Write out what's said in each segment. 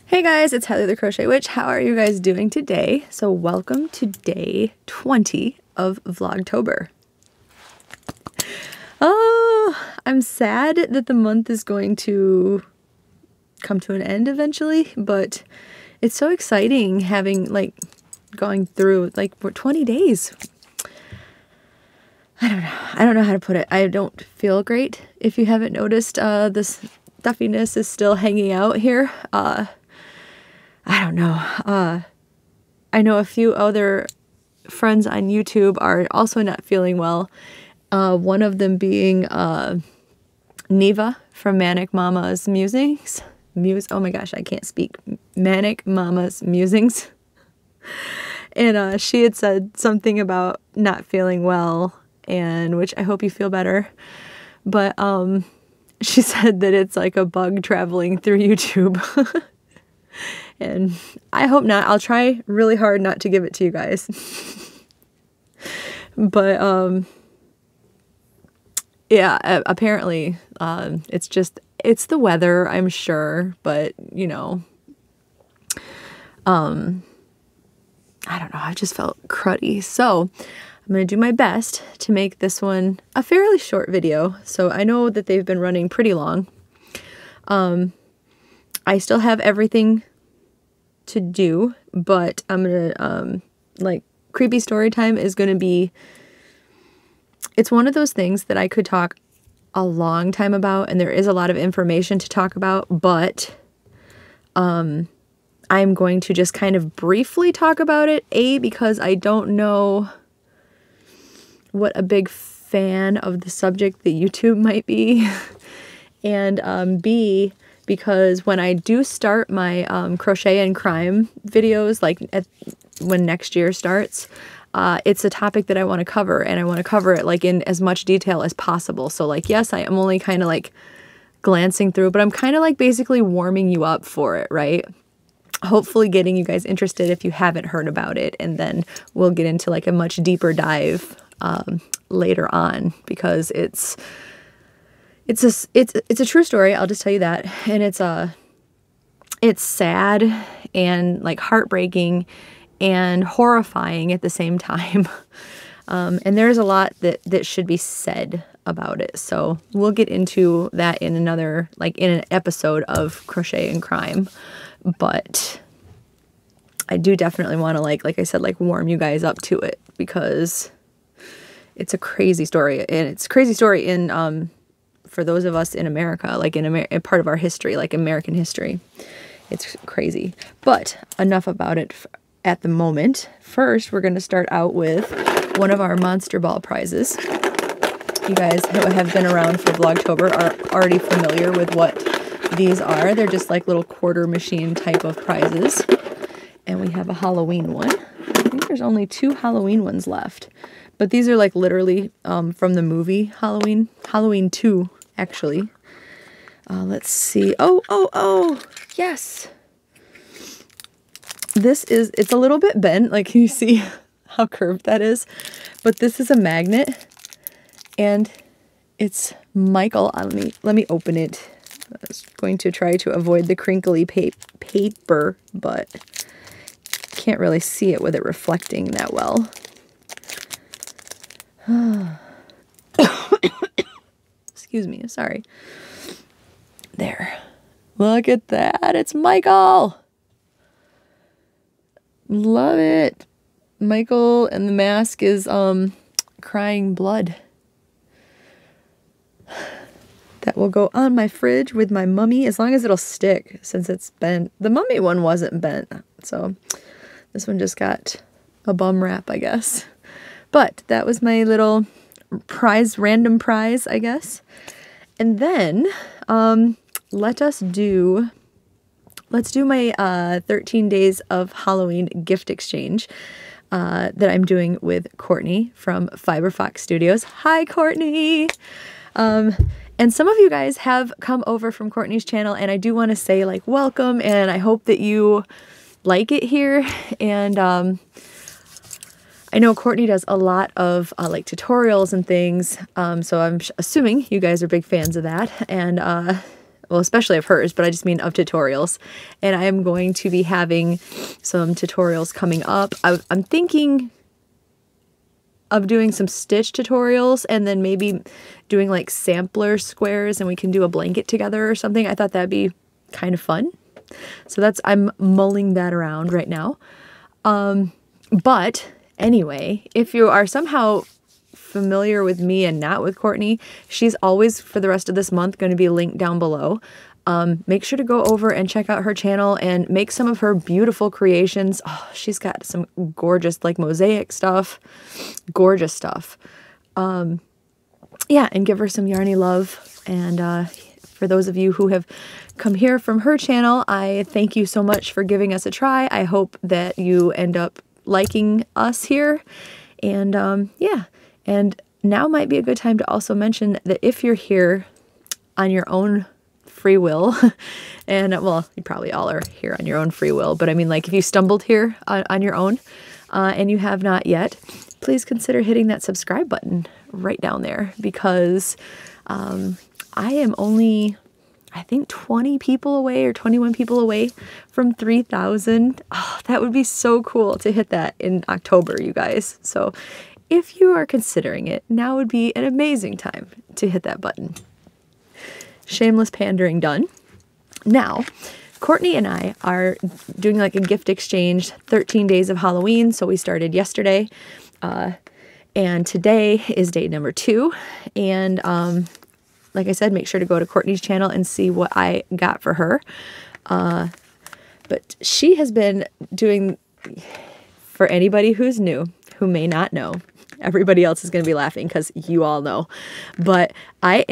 Hey guys, it's Hallie the Crochet Witch. How are you guys doing today? So welcome to day 20 of Vlogtober. Oh, I'm sad that the month is going to come to an end eventually, but it's so exciting having going through we're 20 days. I don't know how to put it. I don't feel great. If you haven't noticed, this stuffiness is still hanging out here. I don't know. I know a few other friends on YouTube are also not feeling well. One of them being Neva from Manic Mama's Musings. Oh my gosh, I can't speak. Manic Mama's Musings. And she had said something about not feeling well, and which I hope you feel better. But she said that it's like a bug traveling through YouTube. And I hope not. I'll try really hard not to give it to you guys. But yeah, apparently it's the weather, I'm sure, but you know, I don't know, I just felt cruddy. So I'm going to do my best to make this one a fairly short video. So I know that they've been running pretty long. I still have everything to do, but I'm gonna creepy story time is gonna be, it's one of those things that I could talk a long time about, and there is a lot of information to talk about, but I'm going to just kind of briefly talk about it, because I don't know what a big fan of the subject that YouTube might be, and B, because when I do start my crochet and crime videos, when next year starts, it's a topic that I want to cover, and I want to cover it in as much detail as possible. So yes, I am only kind of glancing through, but I'm kind of basically warming you up for it, right? Hopefully getting you guys interested if you haven't heard about it, and then we'll get into a much deeper dive later on, because it's a true story. I'll just tell you that. And it's sad and heartbreaking and horrifying at the same time. And there's a lot that should be said about it. So we'll get into that in another, in an episode of Crochet and Crime. But I do definitely want to, like I said, warm you guys up to it, because it's a crazy story. And it's a crazy story in, for those of us in America, in part of our history, American history. It's crazy. But enough about it at the moment. First, we're going to start out with one of our Monster Ball prizes. You guys who have been around for Vlogtober are already familiar with what these are. They're just little quarter machine type of prizes. And we have a Halloween one. I think there's only 2 Halloween ones left. But these are literally from the movie Halloween. Halloween 2. Actually, let's see. Oh, yes. It's a little bit bent. Can you see how curved that is? But this is a magnet, and it's Michael. Let me open it. I was going to try to avoid the crinkly paper, but can't really see it with it reflecting that well. Excuse me, sorry. There. Look at that. It's Michael. Love it. Michael, and the mask is crying blood. That will go on my fridge with my mummy, as long as it'll stick, since it's bent. The mummy one wasn't bent, so this one just got a bum wrap, I guess. But that was my little prize, random prize, I guess. And then let's do my 13 days of Halloween gift exchange that I'm doing with Courtney from Fiber Fox Studios. Hi, Courtney. And some of you guys have come over from Courtney's channel, and I do want to say welcome, and I hope that you like it here. And I know Courtney does a lot of tutorials and things, so I'm assuming you guys are big fans of that. And well, especially of hers, but I just mean of tutorials. And I am going to be having some tutorials coming up. I'm thinking of doing some stitch tutorials and then maybe doing like sampler squares and we can do a blanket together or something. I thought that'd be kind of fun. So I'm mulling that around right now. But anyway, if you are somehow familiar with me and not with Courtney, she's always, for the rest of this month, going to be linked down below. Make sure to go over and check out her channel and make some of her beautiful creations. Oh, she's got some gorgeous like mosaic stuff, gorgeous stuff. Yeah, and give her some yarny love. And for those of you who have come here from her channel, I thank you so much for giving us a try. I hope that you end up liking us here. And yeah, and now might be a good time to also mention that if you're here on your own free will, and well, you probably all are here on your own free will, but I mean, like if you stumbled here on your own and you have not yet, please consider hitting that subscribe button right down there, because I am only, I think 20 people away or 21 people away from 3,000. Oh, that would be so cool to hit that in October, you guys. So if you are considering it, now would be an amazing time to hit that button. Shameless pandering done. Now, Courtney and I are doing like a gift exchange, 13 days of Halloween. So we started yesterday, and today is day number 2. And like I said, make sure to go to Courtney's channel and see what I got for her. But she has been doing, for anybody who's new, who may not know, everybody else is going to be laughing because you all know, but I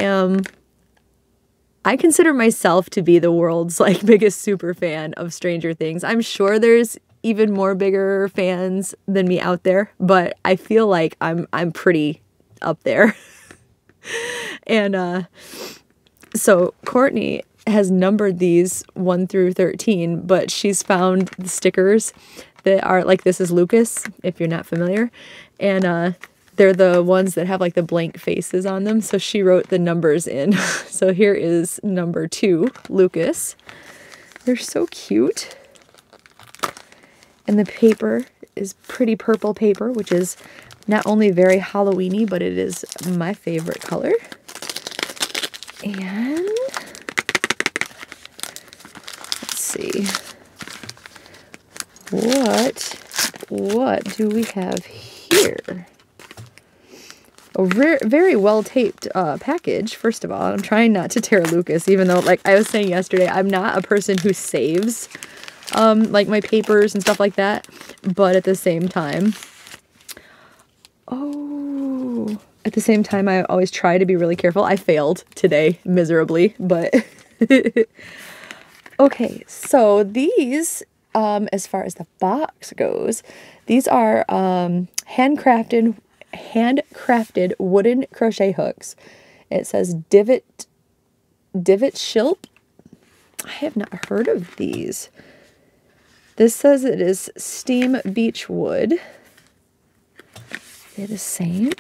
consider myself to be the world's like biggest super fan of Stranger Things. I'm sure there's even more bigger fans than me out there, but I feel like I'm pretty up there. And so Courtney has numbered these 1 through 13, but she's found the stickers that are like, this is Lucas, if you're not familiar, and they're the ones that have like the blank faces on them. So she wrote the numbers in. So here is number 2, Lucas. They're so cute. And the paper is pretty purple paper, which is not only very Halloween-y, but it is my favorite color. And let's see. What do we have here? A very well-taped package, first of all. I'm trying not to tear Lucas, even though, like I was saying yesterday, I'm not a person who saves, like, my papers and stuff like that. But at the same time, I always try to be really careful. I failed today miserably, but... Okay, so these, as far as the box goes, these are handcrafted wooden crochet hooks. It says divot shilp. I have not heard of these. This says it is steam beech wood. They're the same?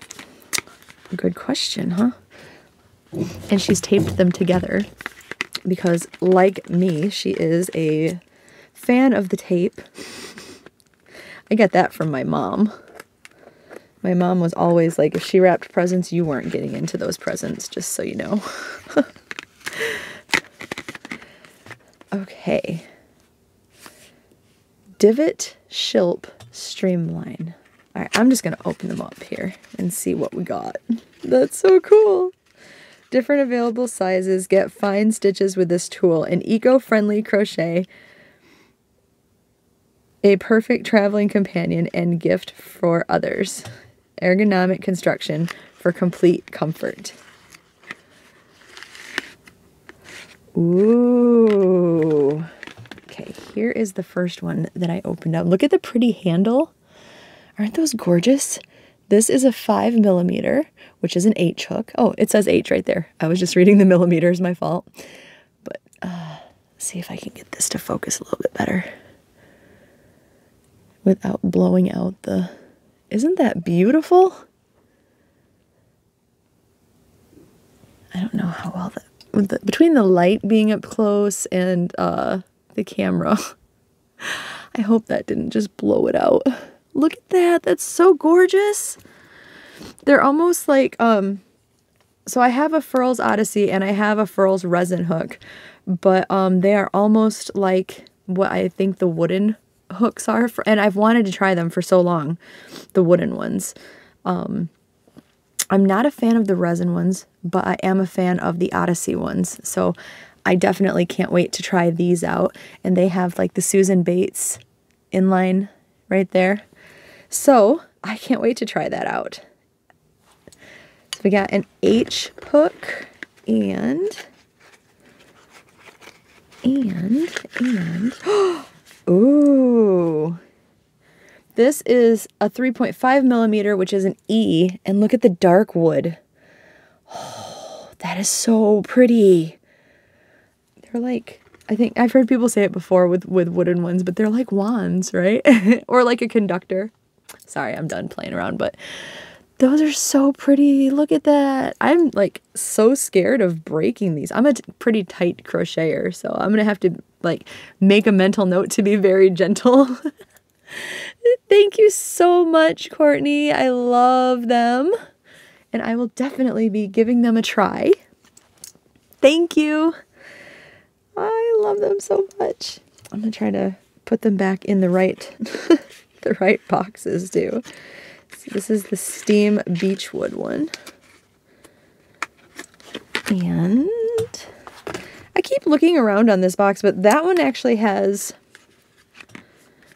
Good question, huh? And she's taped them together because, like me, she is a fan of the tape. I got that from my mom. My mom was always like, if she wrapped presents, you weren't getting into those presents, just so you know. Okay. Divot, shilp, streamline. All right, I'm just going to open them up here and see what we got. That's so cool. Different available sizes. Get fine stitches with this tool. An eco-friendly crochet. A perfect traveling companion and gift for others. Ergonomic construction for complete comfort. Ooh. Okay, here is the first one that I opened up. Look at the pretty handle. Aren't those gorgeous? This is a 5mm, which is an H hook. Oh, it says H right there. I was just reading the millimeters, my fault. But let's see if I can get this to focus a little bit better without blowing out the... Isn't that beautiful? I don't know how well that between the light being up close and the camera, I hope that didn't just blow it out. Look at that. That's so gorgeous. They're almost like, so I have a Furls Odyssey and I have a Furls resin hook, but they are almost like what I think the wooden hooks are, and I've wanted to try them for so long, the wooden ones. I'm not a fan of the resin ones, but I am a fan of the Odyssey ones, so I definitely can't wait to try these out. And they have like the Susan Bates inline right there, so I can't wait to try that out. So we got an H hook and ooh, this is a 3.5 millimeter, which is an E, and look at the dark wood. Oh, that is so pretty. They're like, I think I've heard people say it before with wooden ones, but they're like wands, right? Or like a conductor. Sorry, I'm done playing around, but those are so pretty. Look at that. I'm like so scared of breaking these. I'm a pretty tight crocheter, so I'm gonna have to like make a mental note to be very gentle. Thank you so much, Courtney. I love them, and I will definitely be giving them a try. Thank you. I love them so much. I'm gonna try to put them back in the right the right boxes too. So this is the Steam Beechwood one. And I keep looking around on this box, but that one actually has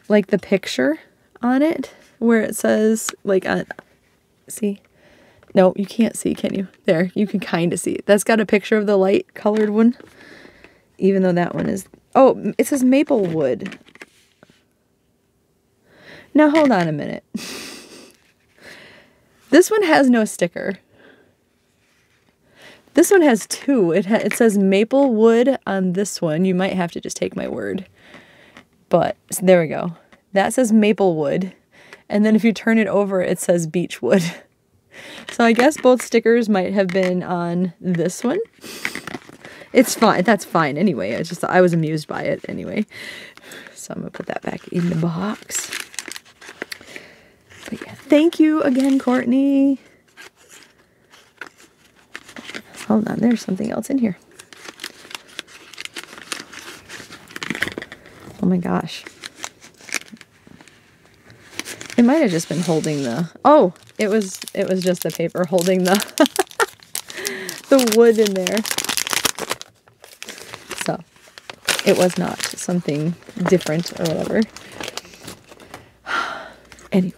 like the picture on it where it says like, see? No, you can't see, can you? There, you can kind of see it. That's got a picture of the light colored one, even though that one is, oh, it says maple wood. Now hold on a minute. This one has no sticker. This one has two. It says maple wood on this one. You might have to just take my word. But so there we go. That says maple wood. And then if you turn it over, it says beech wood. So I guess both stickers might have been on this one. It's fine. That's fine anyway. I was amused by it anyway. So I'm going to put that back in the box. But yeah, thank you again, Courtney. Hold on, there's something else in here. Oh my gosh. It might have just been holding the, oh, it was just the paper holding the the wood in there. So it was not something different or whatever. Anyway.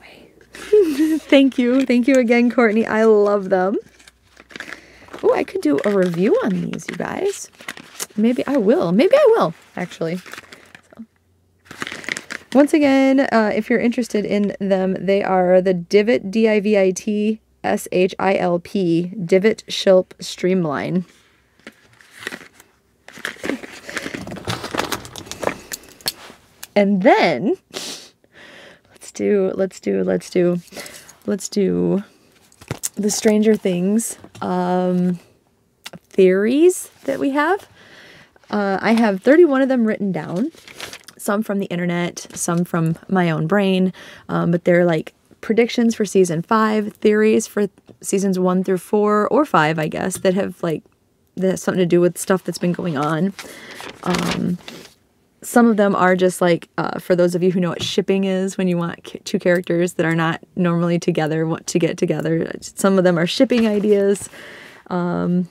Thank you. Thank you again, Courtney. I love them. Oh, I could do a review on these, you guys. Maybe I will. Maybe I will, actually. So. Once again, if you're interested in them, they are the Divot, D-I-V-I-T, S-H-I-L-P, Divot Shilp Streamline. And then let's do the Stranger Things theories that we have. I have 31 of them written down, some from the internet, some from my own brain, but they're like predictions for season 5, theories for seasons 1 through 4 or 5, I guess, that have something to do with stuff that's been going on. Some of them are just like, for those of you who know what shipping is, when you want two characters that are not normally together, want to get together. Some of them are shipping ideas. Anyway.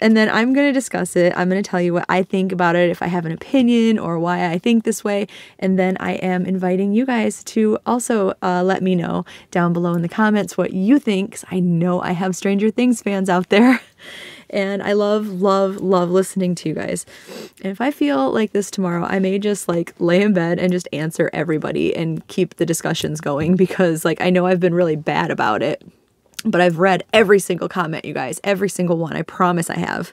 And then I'm going to discuss it. I'm going to tell you what I think about it, if I have an opinion or why I think this way. And then I am inviting you guys to also let me know down below in the comments what you think, 'cause I know I have Stranger Things fans out there. And I love listening to you guys. And if I feel like this tomorrow, I may just like lay in bed and just answer everybody and keep the discussions going, because like I know I've been really bad about it, but I've read every single comment, you guys, every single one. I promise I have.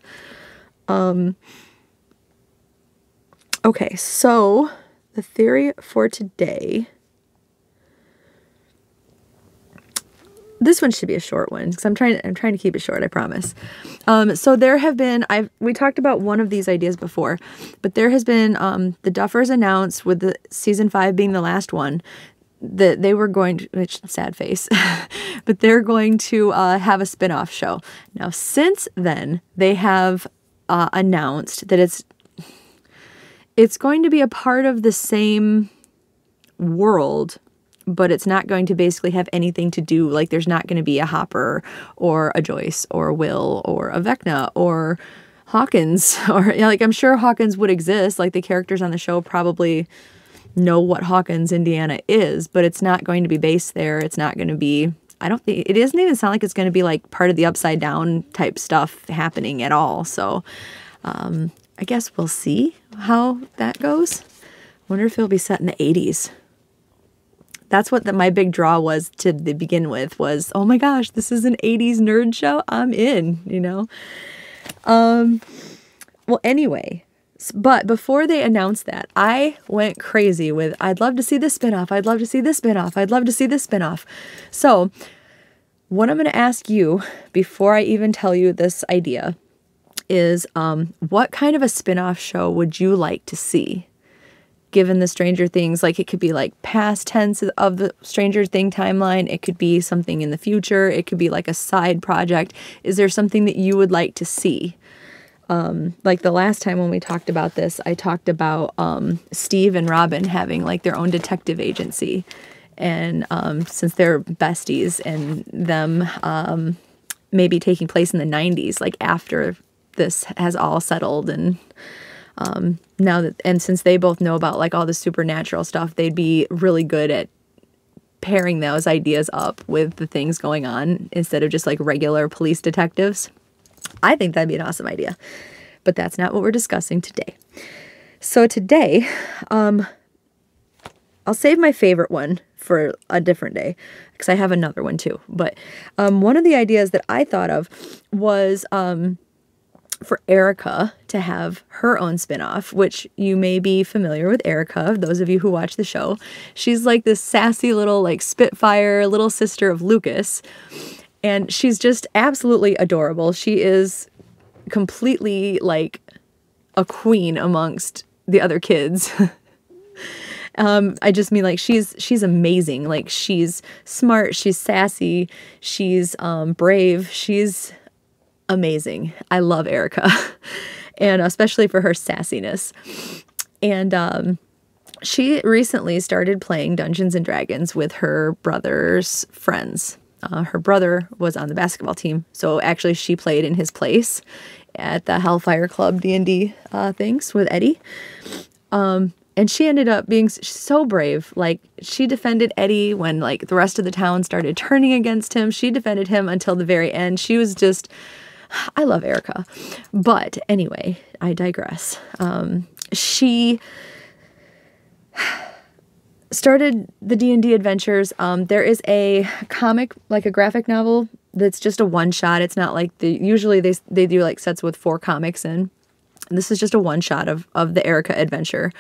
Okay, so the theory for today. This one should be a short one because I'm trying to keep it short, I promise. So there have been, we talked about one of these ideas before, but there has been, the Duffers announced with the season 5 being the last one, that they were going to, which sad face, but they're going to have a spin-off show. Now, since then, they have announced that it's going to be a part of the same world, but it's not going to basically have anything to do, like there's not going to be a Hopper or a Joyce or a Will or a Vecna or Hawkins, or like I'm sure Hawkins would exist, like the characters on the show probably know what Hawkins, Indiana is, but it's not going to be based there. It's not going to be, I don't think, it doesn't even sound like it's going to be like part of the Upside Down type stuff happening at all. So I guess we'll see how that goes. Wonder if it'll be set in the 80s. That's what my big draw was to begin with, was, oh my gosh, this is an 80s nerd show. I'm in, you know? Well, anyway, but before they announced that, I went crazy with, I'd love to see this spinoff. I'd love to see this spinoff. I'd love to see this spinoff. So what I'm going to ask you before I even tell you this idea is, what kind of a spinoff show would you like to see? Given the Stranger Things, like it could be like past tense of the Stranger Thing timeline. It could be something in the future. It could be like a side project. Is there something that you would like to see? Like the last time when we talked about this, I talked about Steve and Robin having like their own detective agency. And since they're besties, and them maybe taking place in the 90s, like after this has all settled, and now that, and since they both know about like all the supernatural stuff, they'd be really good at pairing those ideas up with the things going on instead of just like regular police detectives. I think that'd be an awesome idea, but that's not what we're discussing today. So today, I'll save my favorite one for a different day because I have another one too. But one of the ideas that I thought of was for Erica to have her own spinoff, which you may be familiar with Erica, those of you who watch the show. She's like this sassy little like Spitfire little sister of Lucas, and she's just absolutely adorable. She is completely like a queen amongst the other kids. I just mean like she's amazing. Like she's smart, she's sassy, she's brave, she's amazing. I love Erica, and especially for her sassiness. And she recently started playing Dungeons and Dragons with her brother's friends. Her brother was on the basketball team, so actually she played in his place at the Hellfire Club D&D things with Eddie. And she ended up being so brave. Like, she defended Eddie when, like, the rest of the town started turning against him. She defended him until the very end. She was just, I love Erica. But anyway, I digress. She started the D&D adventures. There is a comic, like a graphic novel, that's just a one-shot. It's not like usually they do like sets with 4 comics in. And this is just a one-shot of the Erica adventure.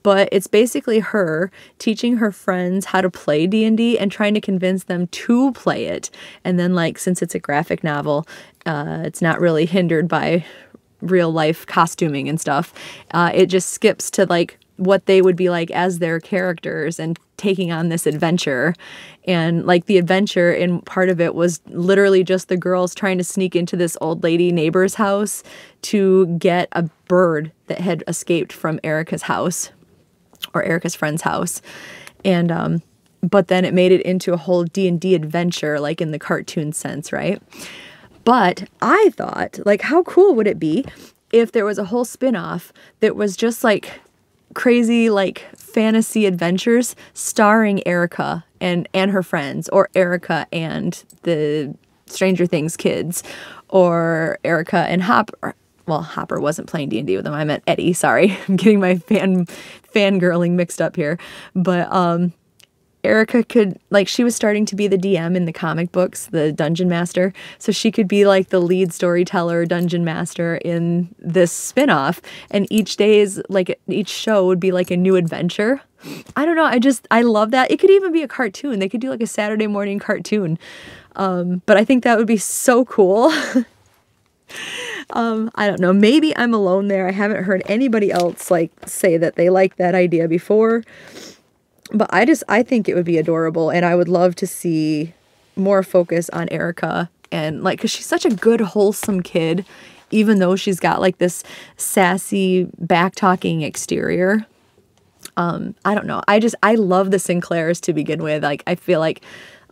But it's basically her teaching her friends how to play D&D and trying to convince them to play it. And then, like, since it's a graphic novel, it's not really hindered by real life costuming and stuff. It just skips to like what they would be like as their characters and taking on this adventure. And like the adventure in part of it was literally just the girls trying to sneak into this old lady neighbor's house to get a bird that had escaped from Erica's house, or Erica's friend's house. And but then it made it into a whole D&D adventure, like in the cartoon sense, right? But I thought, like, how cool would it be if there was a whole spin-off that was just like crazy, like, fantasy adventures starring Erica and her friends, or Erica and the Stranger Things kids, or Erica and Hopper. Well, Hopper wasn't playing D&D with them. I meant Eddie. Sorry. I'm getting my fangirling mixed up here. But Erica could, like, she was starting to be the DM in the comic books, the Dungeon Master. So she could be like the lead storyteller, Dungeon Master in this spinoff. And each show would be like a new adventure. I don't know. I love that. It could even be a cartoon. They could do like a Saturday morning cartoon. But I think that would be so cool. I don't know, maybe I'm alone there. I haven't heard anybody else like say that they like that idea before, but I think it would be adorable, and I would love to see more focus on Erica, and like, cause she's such a good, wholesome kid, even though she's got like this sassy, back-talking exterior. I don't know. I love the Sinclairs to begin with. Like, I feel like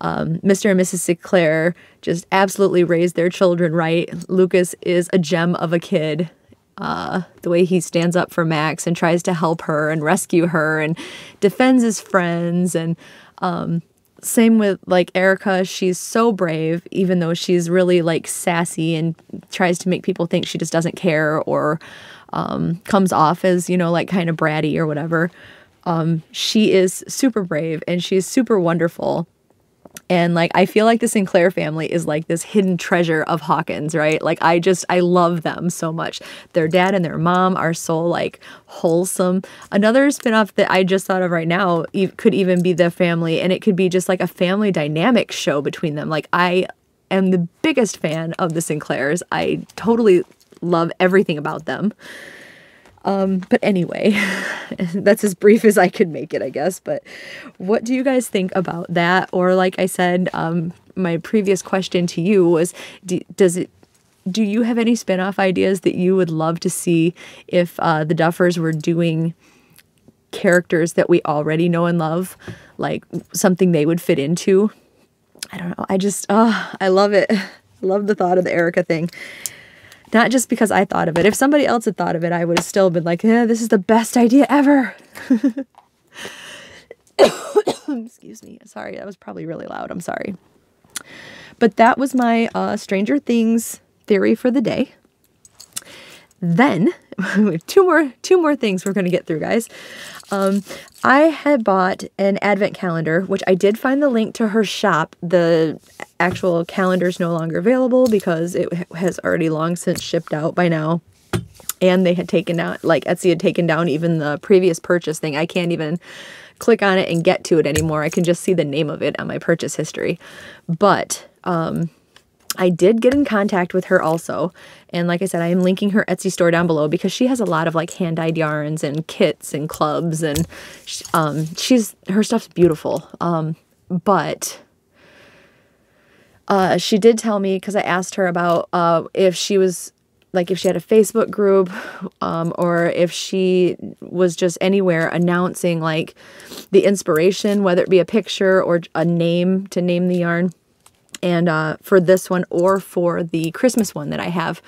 Mr. and Mrs. Sinclair just absolutely raised their children right. Lucas is a gem of a kid. The way he stands up for Max and tries to help her and rescue her and defends his friends. And same with like Erica. She's so brave, even though she's really like sassy and tries to make people think she just doesn't care, or comes off as, you know, like kind of bratty or whatever. She is super brave and she's super wonderful. And like, I feel like the Sinclair family is like this hidden treasure of Hawkins, right? Like, I love them so much. Their dad and their mom are so like wholesome. Another spinoff that I just thought of right now could even be The Family, and it could be just like a family dynamic show between them. Like, I am the biggest fan of the Sinclairs. I totally love everything about them. But anyway, that's as brief as I could make it, I guess. But what do you guys think about that? Or like I said, my previous question to you was, do you have any spin-off ideas that you would love to see if the Duffers were doing characters that we already know and love, like something they would fit into? I don't know. I love it. I love the thought of the Erica thing. Not just because I thought of it. If somebody else had thought of it, I would have still been like, yeah, this is the best idea ever. Excuse me. Sorry, that was probably really loud. I'm sorry. But that was my Stranger Things theory for the day. Then, two more things we're going to get through, guys. I had bought an advent calendar, which I did find the link to her shop. The actual calendar is no longer available because it has already long since shipped out by now. And they had taken down, like Etsy had taken down even the previous purchase thing. I can't even click on it and get to it anymore. I can just see the name of it on my purchase history. But I did get in contact with her also. And like I said, I am linking her Etsy store down below because she has a lot of like hand-dyed yarns and kits and clubs, and her stuff's beautiful. But she did tell me, because I asked her about if she was like, if she had a Facebook group, or if she was just anywhere announcing like the inspiration, whether it be a picture or a name to name the yarn. And for this one, or for the Christmas one that I have,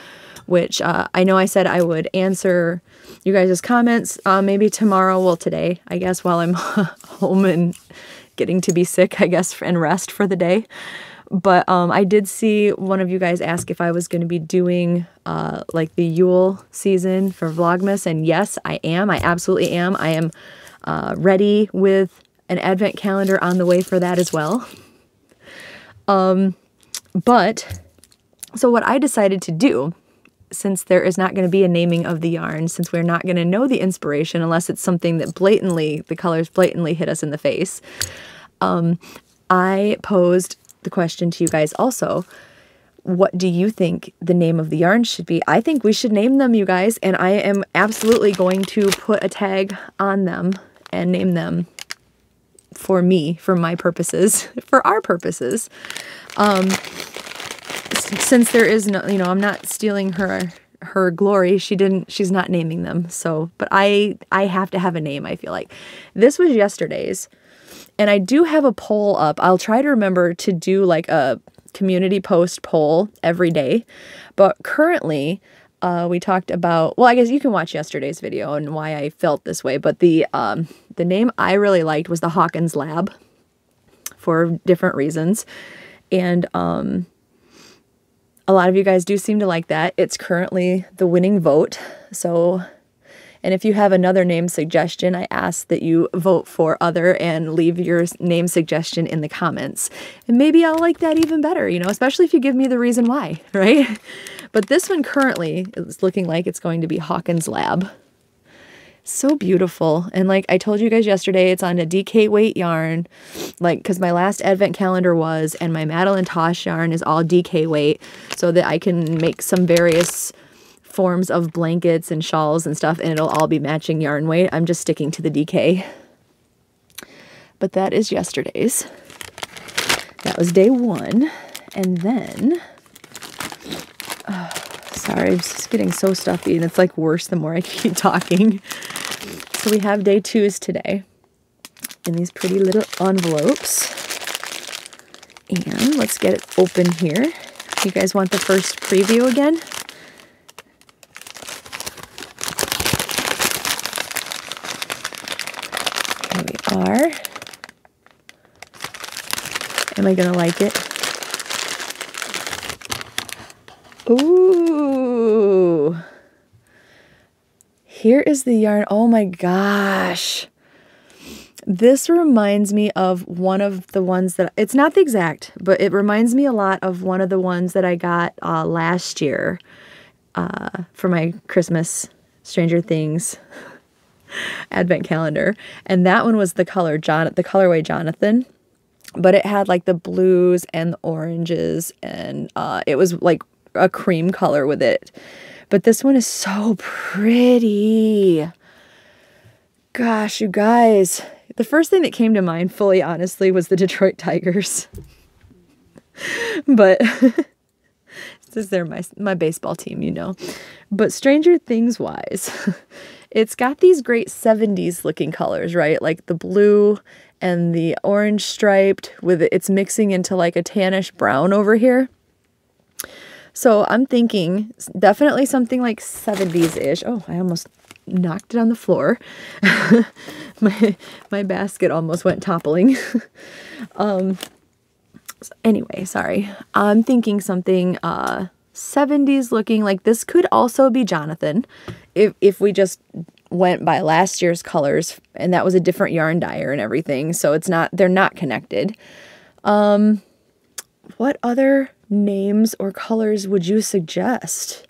which I know I said I would answer you guys' comments maybe tomorrow, well today, I guess, while I'm home and getting to be sick, I guess, and rest for the day. But I did see one of you guys ask if I was going to be doing like the Yule season for Vlogmas, and yes, I am. I absolutely am. I am ready with an advent calendar on the way for that as well. But so what I decided to do, since there is not going to be a naming of the yarn, since we're not going to know the inspiration unless it's something that the colors blatantly hit us in the face, I posed the question to you guys also. What do you think the name of the yarn should be? I think we should name them, you guys, and I am absolutely going to put a tag on them and name them for me, for my purposes, for our purposes. Since there is no, you know, I'm not stealing her glory. She's not naming them. So, but I have to have a name, I feel like. This was yesterday's, and I do have a poll up. I'll try to remember to do like a community post poll every day. But currently, we talked about, well, I guess you can watch yesterday's video and why I felt this way, but the name I really liked was the Hawkins Lab for different reasons. And a lot of you guys do seem to like that. It's currently the winning vote. So, and if you have another name suggestion, I ask that you vote for other and leave your name suggestion in the comments. And maybe I'll like that even better, you know, especially if you give me the reason why, right? But this one currently is looking like it's going to be Hawkins Lab. So beautiful. And like I told you guys yesterday, it's on a DK weight yarn, like because my last advent calendar was, and my Madeline Tosh yarn is all DK weight, so that I can make some various forms of blankets and shawls and stuff, and it'll all be matching yarn weight. I'm just sticking to the DK. But that is yesterday's. That was day 1. And then, sorry, I'm just getting so stuffy, and it's like worse the more I keep talking. So we have day 2's today in these pretty little envelopes. And let's get it open here. You guys want the first preview again? Here we are. Am I gonna like it? Ooh. Here is the yarn. Oh my gosh. This reminds me of one of the ones that, it's not the exact, but it reminds me a lot of one of the ones that I got last year for my Christmas Stranger Things advent calendar. And that one was the colorway Jonathan, but it had like the blues and the oranges, and it was like a cream color with it. But this one is so pretty. Gosh, you guys. The first thing that came to mind, fully honestly, was the Detroit Tigers. But they're my baseball team, you know. But Stranger Things wise, it's got these great 70s looking colors, right? Like the blue and the orange striped with it's mixing into like a tannish brown over here. So I'm thinking definitely something like 70s-ish. Oh, I almost knocked it on the floor. my basket almost went toppling. Anyway, sorry. I'm thinking something 70s looking. Like this could also be Jonathan if we just went by last year's colors, and that was a different yarn dyer and everything. So they're not connected. What other names or colors would you suggest?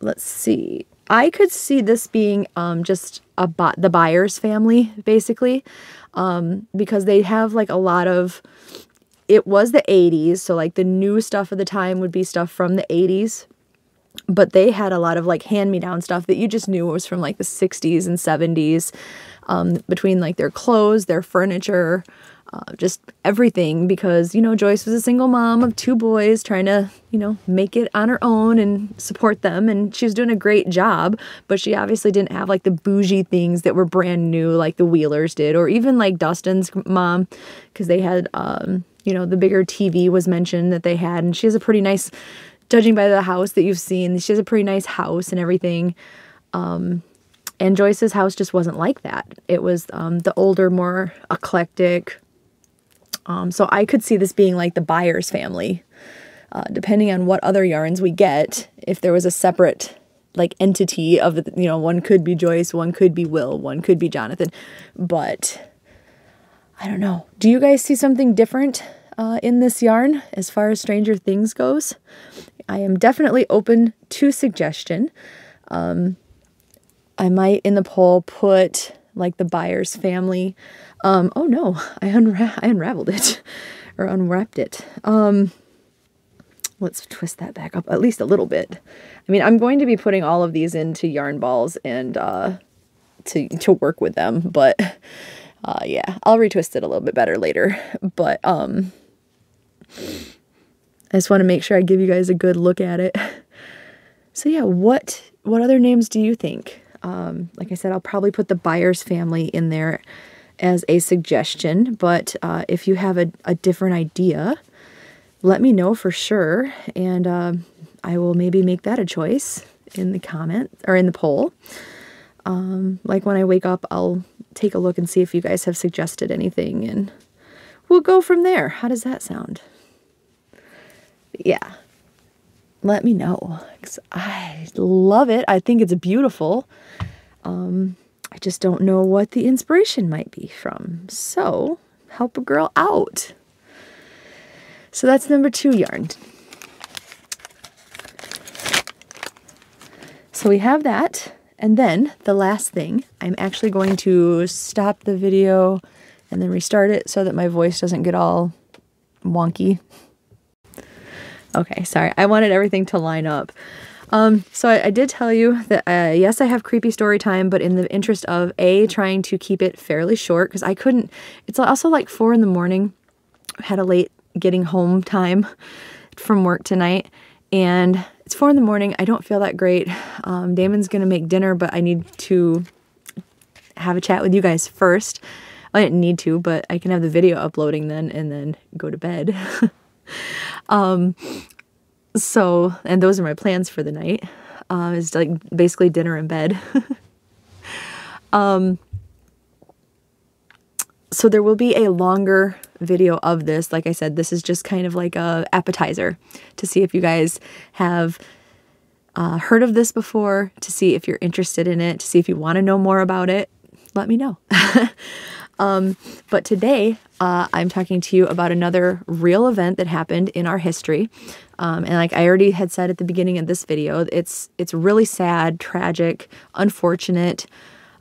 Let's see. I could see this being just the Buyers family, basically, because they have like a lot of, it was the 80s, so like the new stuff of the time would be stuff from the 80s, but they had a lot of like hand-me-down stuff that you just knew was from like the 60s and 70s, between like their clothes, their furniture, just everything, because, you know, Joyce was a single mom of 2 boys trying to, you know, make it on her own and support them. And she was doing a great job, but she obviously didn't have like the bougie things that were brand new like the Wheelers did, or even like Dustin's mom, because they had, you know, the bigger TV was mentioned that they had. And she has a pretty nice, judging by the house that you've seen, she has a pretty nice house and everything. And Joyce's house just wasn't like that. It was the older, more eclectic. So I could see this being like the Buyers family, depending on what other yarns we get. If there was a separate like entity of, you know, one could be Joyce, one could be Will, one could be Jonathan, but I don't know. Do you guys see something different in this yarn as far as Stranger Things goes? I am definitely open to suggestion. I might in the poll put like the Buyers family. Oh no, I unraveled it or unwrapped it. Let's twist that back up at least a little bit. I mean, I'm going to be putting all of these into yarn balls and to work with them, but yeah, I'll retwist it a little bit better later. But I just want to make sure I give you guys a good look at it. So yeah, what other names do you think? Like I said, I'll probably put the Buyers family in there as a suggestion, but if you have a different idea, let me know for sure, and I will maybe make that a choice in the comment or in the poll. Like when I wake up, I'll take a look and see if you guys have suggested anything, and we'll go from there. How does that sound? Yeah, let me know, 'cause I love it. I think it's beautiful. I just don't know what the inspiration might be from. So help a girl out. So that's number 2 yarn. So we have that. And then the last thing, I'm actually going to stop the video and then restart it so that my voice doesn't get all wonky. Okay, sorry. I wanted everything to line up. So I did tell you that, yes, I have creepy story time, but in the interest of trying to keep it fairly short, because I couldn't, it's also like 4 in the morning. I had a late getting home time from work tonight, and it's 4 in the morning. I don't feel that great. Damon's going to make dinner, but I need to have a chat with you guys first. I didn't need to, but I can have the video uploading then and then go to bed. So, and those are my plans for the night, is like basically dinner and bed. So there will be a longer video of this. Like I said, this is just kind of like a appetizer to see if you guys have heard of this before, to see if you're interested in it, to see if you want to know more about it. Let me know. But today, I'm talking to you about another real event that happened in our history. And like I already had said at the beginning of this video, it's really sad, tragic, unfortunate,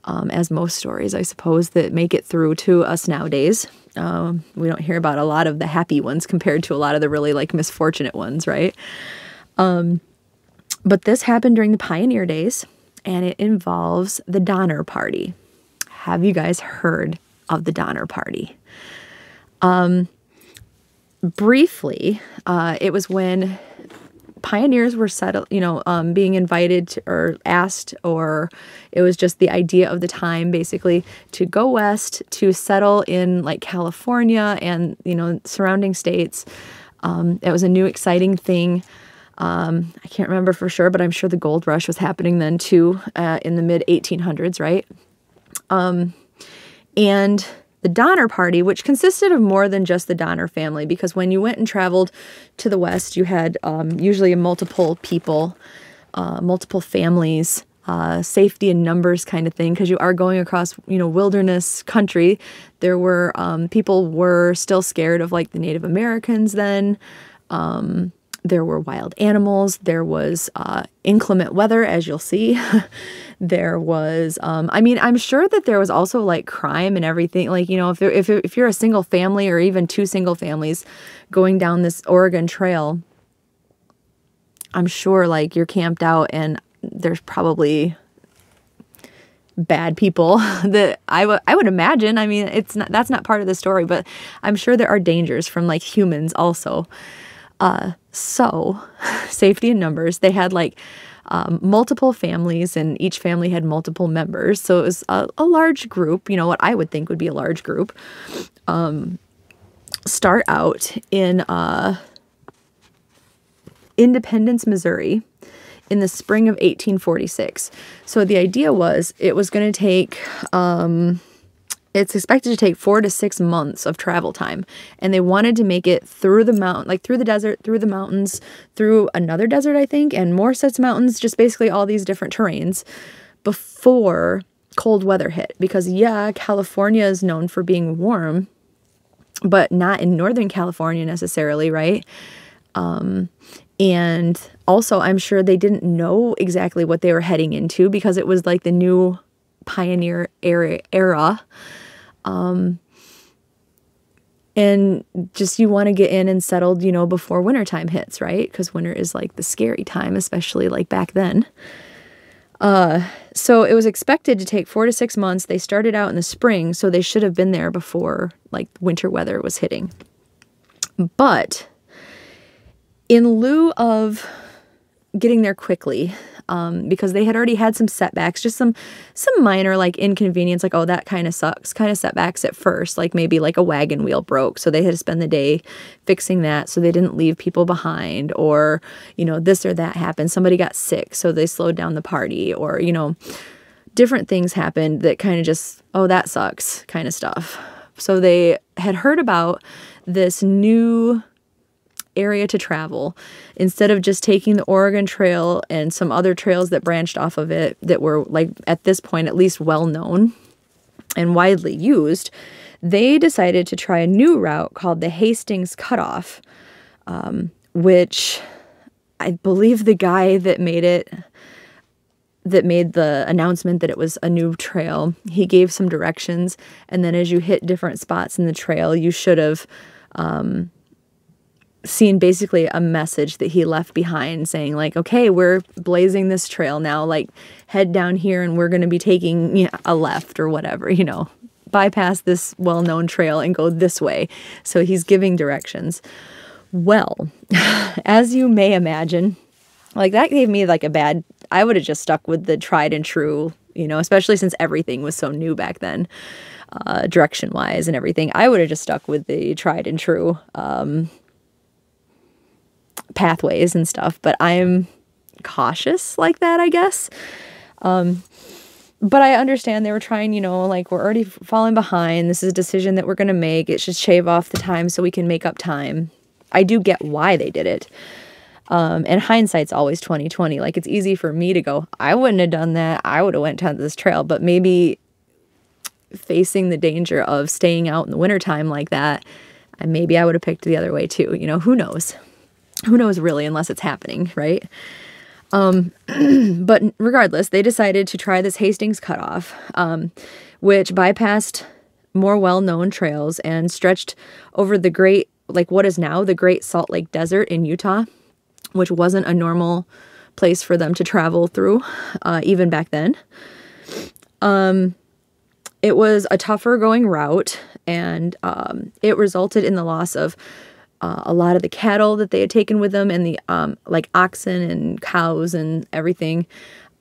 as most stories, I suppose, that make it through to us nowadays. We don't hear about a lot of the happy ones compared to a lot of the really like misfortunate ones, right? But this happened during the pioneer days, and it involves the Donner Party. Have you guys heard of the Donner Party? Briefly, it was when pioneers were settled, being invited to, or asked, or it was just the idea of the time, basically, to go west to settle in like California and, surrounding states. It was a new exciting thing. I can't remember for sure, but I'm sure the gold rush was happening then too, in the mid 1800s, right? And the Donner Party, which consisted of more than just the Donner family, because when you went and traveled to the West, you had usually multiple people, multiple families, safety in numbers kind of thing, because you are going across, wilderness country. There were, people were still scared of like the Native Americans then. There were wild animals. There was inclement weather, as you'll see. There was, I'm sure that there was also like crime and everything. Like, if you're a single family or even 2 single families going down this Oregon Trail, I'm sure like you're camped out and there's probably bad people that I would imagine. I mean, that's not part of the story, but I'm sure there are dangers from like humans also. So safety in numbers, they had like multiple families, and each family had multiple members. So it was a large group, what I would think would be a large group, start out in Independence, Missouri in the spring of 1846. So the idea was it was going to take, it's expected to take 4 to 6 months of travel time. And they wanted to make it through the mountain, like through the desert, through the mountains, through another desert, I think, and more sets of mountains, just basically all these different terrains before cold weather hit. Because yeah, California is known for being warm, but not in Northern California necessarily, right? And also I'm sure they didn't know exactly what they were heading into, because it was like the new pioneer era. And just you want to get in and settled, before wintertime hits, right? Because winter is like the scary time, especially like back then. So it was expected to take 4 to 6 months. They started out in the spring, so they should have been there before like winter weather was hitting. But in lieu of getting there quickly, because they had already had some setbacks, just some minor like inconvenience, like, oh, that kind of sucks, kind of setbacks at first, like maybe like a wagon wheel broke, so they had to spend the day fixing that so they didn't leave people behind, or this or that happened, somebody got sick so they slowed down the party, or different things happened that kind of just, oh, that sucks kind of stuff. So they had heard about this new area to travel. Instead of just taking the Oregon Trail and some other trails that branched off of it that were like at this point at least well known and widely used, they decided to try a new route called the Hastings Cutoff, which I believe the guy that made it that made the announcement that it was a new trail. He gave some directions, and then as you hit different spots in the trail, you should have seen basically a message that he left behind saying like, okay, we're blazing this trail now, like head down here and we're going to be taking, you know, a left or whatever, you know, bypass this well-known trail and go this way. So he's giving directions. Well, as you may imagine, like that gave me like a bad, I would have just stuck with the tried and true, you know, especially since everything was so new back then, direction-wise and everything. I would have just stuck with the tried and true pathways and stuff, but I'm cautious like that, I guess. But I understand they were trying, you know, like we're already falling behind. This is a decision that we're going to make. It should shave off the time so we can make up time. I do get why they did it. And hindsight's always 20/20. Like it's easy for me to go, I wouldn't have done that. I would have went down this trail, but maybe facing the danger of staying out in the wintertime like that, maybe I would have picked the other way too. You know, who knows? Who knows really, unless it's happening, right? But regardless, they decided to try this Hastings cutoff, which bypassed more well-known trails and stretched over the great, like what is now the Great Salt Lake Desert in Utah, which wasn't a normal place for them to travel through, even back then. It was a tougher going route, and it resulted in the loss of a lot of the cattle that they had taken with them, and the like oxen and cows and everything.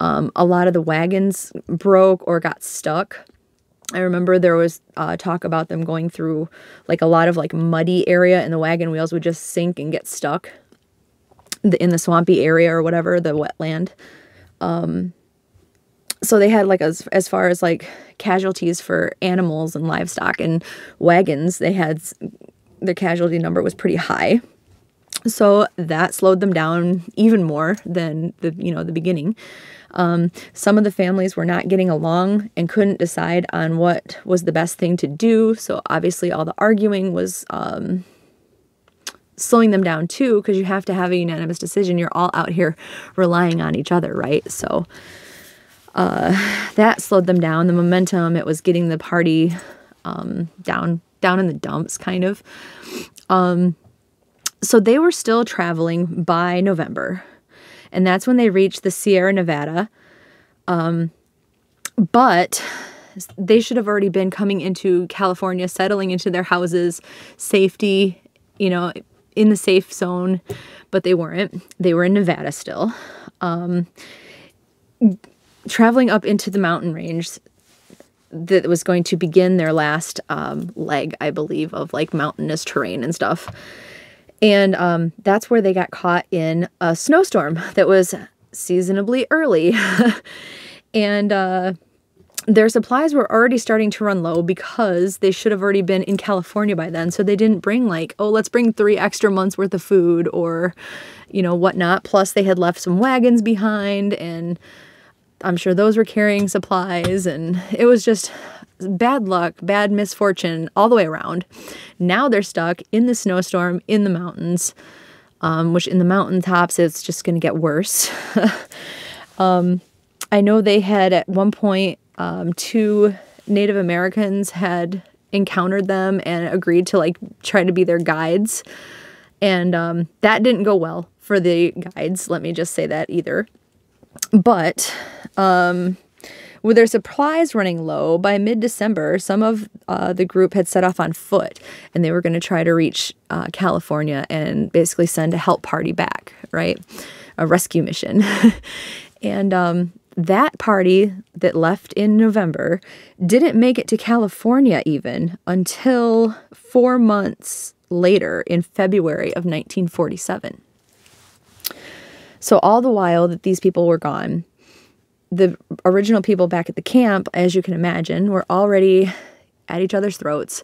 A lot of the wagons broke or got stuck. I remember there was talk about them going through like a lot of like muddy area, and the wagon wheels would just sink and get stuck in the swampy area or whatever, the wetland. So they had like as far as like casualties for animals and livestock and wagons, they had their casualty number was pretty high. So that slowed them down even more than the beginning. Some of the families were not getting along and couldn't decide on what was the best thing to do. So obviously all the arguing was slowing them down too, because you have to have a unanimous decision. You're all out here relying on each other, right? So that slowed them down. The momentum, it was getting the party down in the dumps, kind of. So they were still traveling by November, and that's when they reached the Sierra Nevada. But they should have already been coming into California, settling into their houses, safety, you know, in the safe zone, but they weren't. They were in Nevada still. Traveling up into the mountain range that was going to begin their last leg, I believe, of like mountainous terrain and stuff. And that's where they got caught in a snowstorm that was seasonably early. And their supplies were already starting to run low because they should have already been in California by then. So they didn't bring like, oh, let's bring 3 extra months worth of food or, you know, whatnot. Plus they had left some wagons behind, and I'm sure those were carrying supplies, and it was just bad luck, bad misfortune all the way around. Now they're stuck in the snowstorm in the mountains, which in the mountaintops, it's just going to get worse. I know they had at one point, 2 Native Americans had encountered them and agreed to like try to be their guides. And that didn't go well for the guides. Let me just say that either. But with their supplies running low, by mid-December, some of the group had set off on foot, and they were going to try to reach California and basically send a help party back, right? A rescue mission. And that party that left in November didn't make it to California even until 4 months later in February of 1947. So all the while that these people were gone, the original people back at the camp, as you can imagine, were already at each other's throats.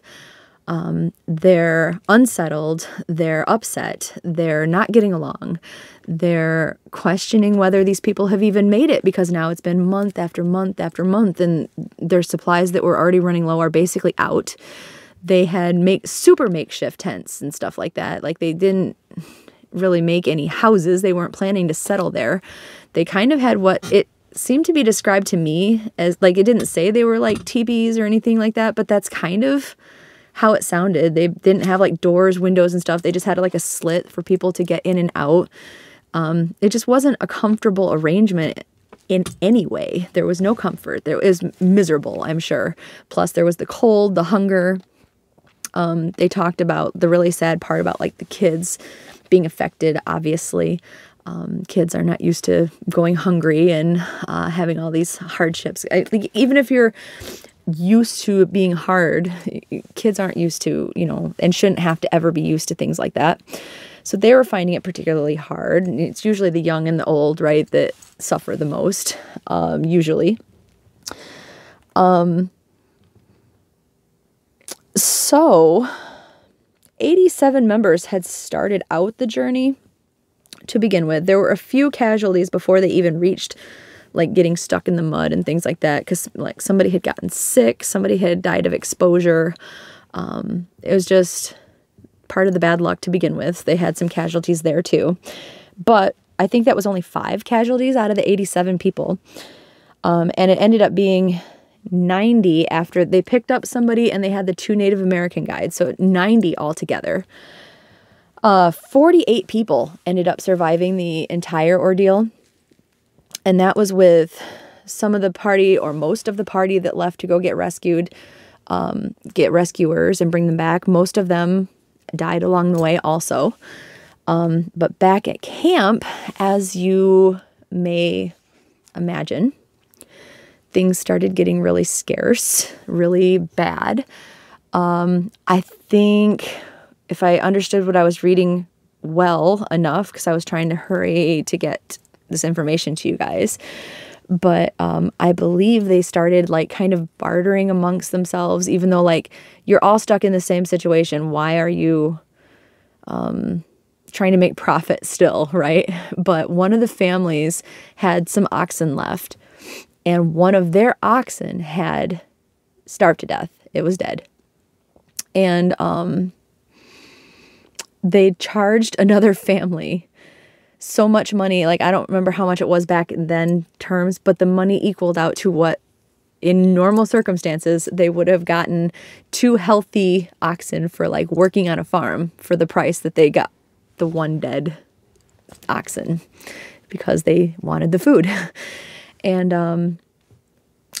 They're unsettled, they're upset, they're not getting along, they're questioning whether these people have even made it, because now it's been month after month after month, and their supplies that were already running low are basically out. They had super makeshift tents and stuff like that. Like they didn't really make any houses. They weren't planning to settle there. They kind of had what it seemed to be described to me as, like, it didn't say they were like teepees or anything like that, but that's kind of how it sounded. They didn't have like doors, windows and stuff. They just had like a slit for people to get in and out. It just wasn't a comfortable arrangement in any way. There was no comfort. It was miserable, I'm sure. Plus there was the cold, the hunger. They talked about the really sad part about like the kids being affected, obviously. Kids are not used to going hungry and having all these hardships. Even if you're used to it being hard, kids aren't used to, you know, and shouldn't have to ever be used to things like that. So they were finding it particularly hard. It's usually the young and the old, right, that suffer the most, usually. So 87 members had started out the journey to begin with. There were a few casualties before they even reached like getting stuck in the mud and things like that, because like somebody had gotten sick, somebody had died of exposure. It was just part of the bad luck to begin with. They had some casualties there too, but I think that was only 5 casualties out of the 87 people. And it ended up being 90 after they picked up somebody and they had the 2 Native American guides. So 90 altogether. 48 people ended up surviving the entire ordeal. And that was with some of the party or most of the party that left to go get rescued, get rescuers and bring them back. Most of them died along the way also. But back at camp, as you may imagine, things started getting really scarce, really bad. I think if I understood what I was reading well enough, because I was trying to hurry to get this information to you guys, but I believe they started like kind of bartering amongst themselves, even though like you're all stuck in the same situation. Why are you trying to make profit still, right? But one of the families had some oxen left, and one of their oxen had starved to death. It was dead. And they charged another family so much money. Like, I don't remember how much it was back then terms, but the money equaled out to what in normal circumstances they would have gotten 2 healthy oxen for like working on a farm for the price that they got the one dead oxen, because they wanted the food. And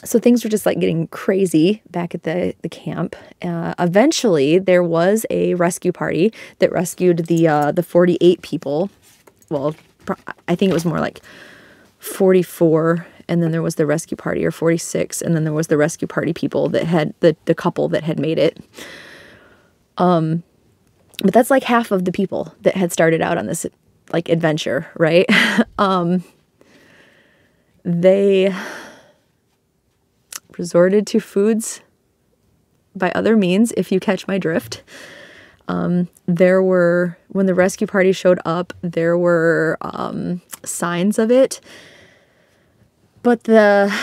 so things were just like getting crazy back at the camp. Eventually there was a rescue party that rescued the 48 people. Well, I think it was more like 44, and then there was the rescue party, or 46, and then there was the rescue party people that had the couple that had made it. But that's like half of the people that had started out on this like adventure, right? They resorted to foods by other means, if you catch my drift. There were, when the rescue party showed up, there were signs of it, but the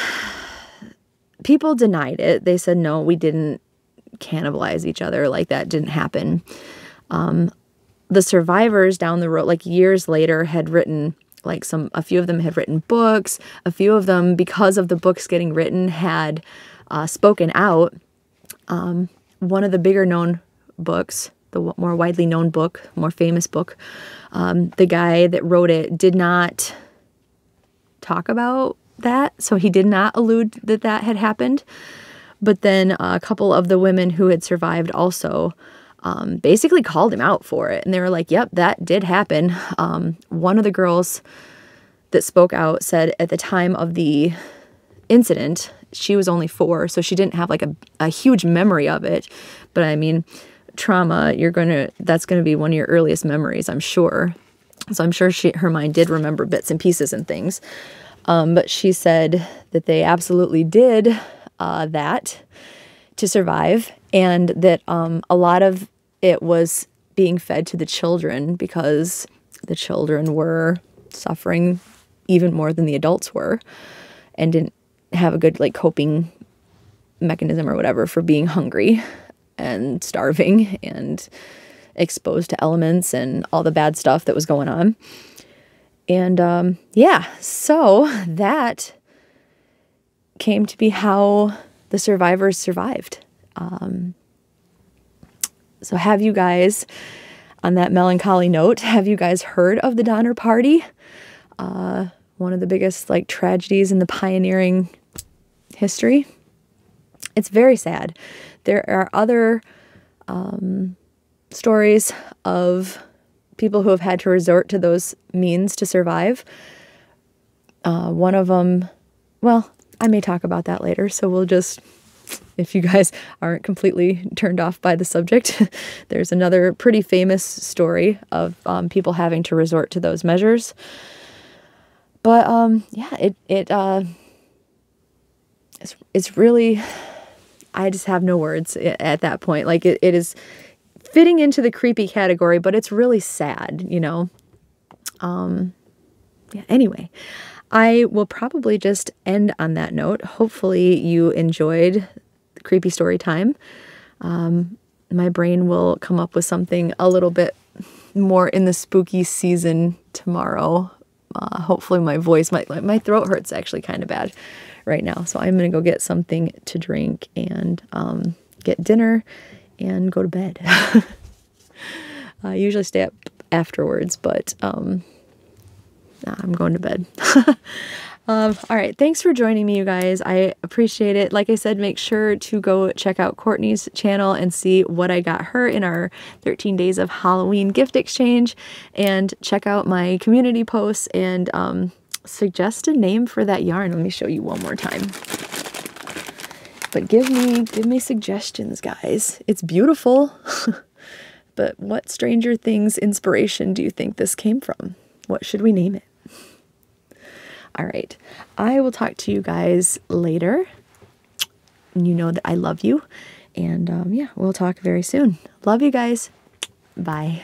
people denied it. They said, no, we didn't cannibalize each other. Like, that didn't happen. The survivors down the road, like years later, had written, like a few of them had written books. A few of them, because of the books getting written, had spoken out. One of the bigger known books, the more widely known book, more famous book, the guy that wrote it did not talk about that. So he did not allude that that had happened. But then a couple of the women who had survived also basically called him out for it. And they were like, yep, that did happen. One of the girls that spoke out said at the time of the incident, she was only 4, so she didn't have like a huge memory of it. But I mean, trauma, that's gonna be one of your earliest memories, I'm sure. So I'm sure her mind did remember bits and pieces and things. But she said that they absolutely did that to survive, and that a lot of it was being fed to the children, because the children were suffering even more than the adults were, and didn't have a good like coping mechanism or whatever for being hungry and starving and exposed to elements and all the bad stuff that was going on. And yeah, so that came to be how the survivors survived. So have you guys, on that melancholy note, have you guys heard of the Donner Party? One of the biggest like tragedies in the pioneering history. It's very sad. There are other stories of people who have had to resort to those means to survive. One of them, well, I may talk about that later, so we'll just, if you guys aren't completely turned off by the subject, there's another pretty famous story of people having to resort to those measures. But yeah, it's really, I just have no words at that point. Like it is fitting into the creepy category, but it's really sad, you know? Yeah, anyway, I will probably just end on that note. Hopefully you enjoyed the creepy story time. My brain will come up with something a little bit more in the spooky season tomorrow. Hopefully my voice, my throat hurts actually kind of bad right now. So I'm going to go get something to drink and get dinner and go to bed. I usually stay up afterwards, but I'm going to bed. All right. Thanks for joining me, you guys. I appreciate it. Like I said, make sure to go check out Courtney's channel and see what I got her in our 13 days of Halloween gift exchange, and check out my community posts and suggest a name for that yarn. Let me show you one more time. But give me suggestions, guys. It's beautiful. But what Stranger Things inspiration do you think this came from? What should we name it? All right. I will talk to you guys later. You know that I love you. And yeah, we'll talk very soon. Love you guys. Bye.